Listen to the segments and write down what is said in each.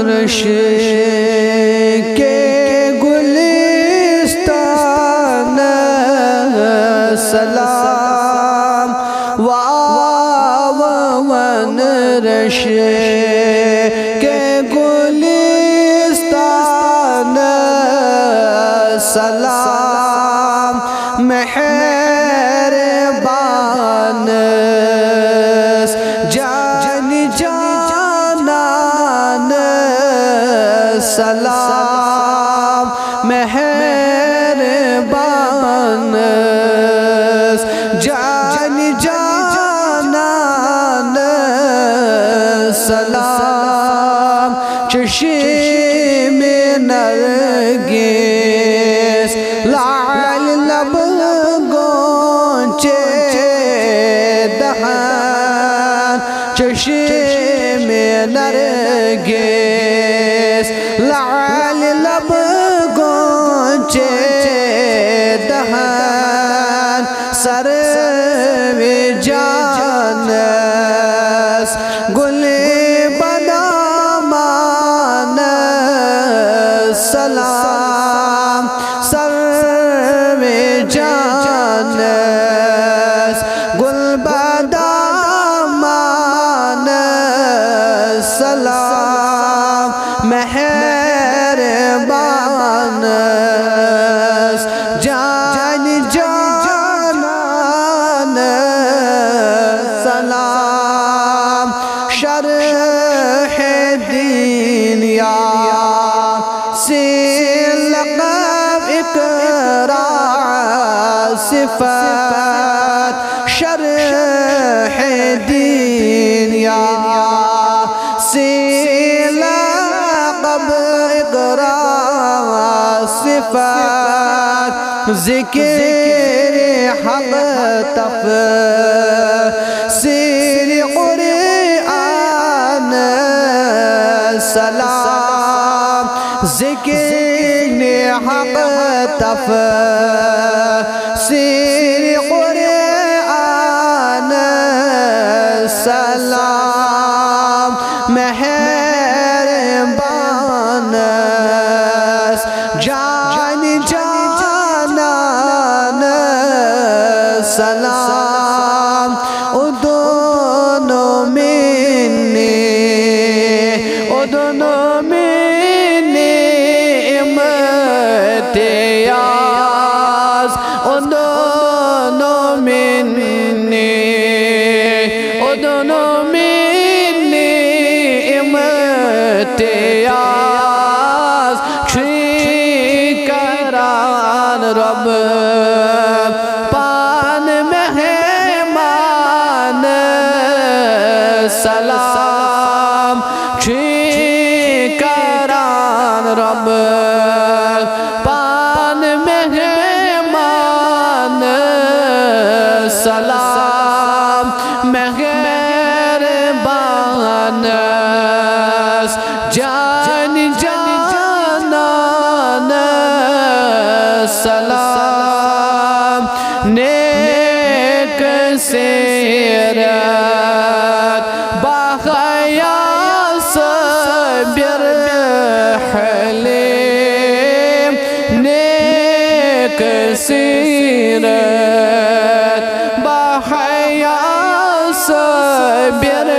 رش کے گلستان سلام رش کے گلستان سلام مہربان جان جانان سلام مہربان جان جانان سلام چشم نرگس لعل لب گونچے دہان چشم نرگس لعل لب گونچے دہان سرو جانس گل بدامان سلام سرو جانس گل بدامان سلام مہربان جان جانان سلام شرح دین یاسین لقب اقرا صفات شرح دین یاسین لقب اقرا صفات ذکر حق تفسیر قرآن سلام ذکر حق تفسیر قرآن سلام مہربان جان جانان سلام ادونو منی امتیاز ادونو منی امتیاز کران رب پان مہمان سلام کران رب پان مہمان سلام مہربان جان جانان سلام نیک سیرت باحیا صابر حلیم نیک سیرت باحیا صابر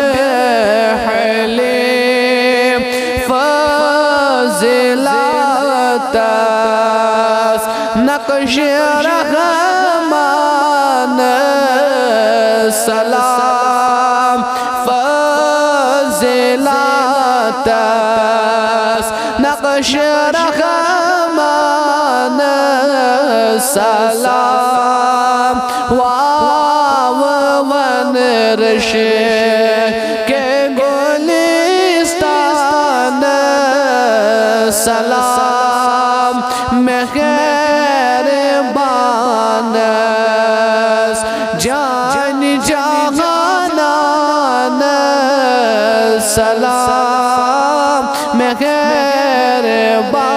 حلیم فضلات نقش رحمان سلام فضلات نقش رحمان سلام رش کے گلستان سلام مہربان جان جانان سلام مہربان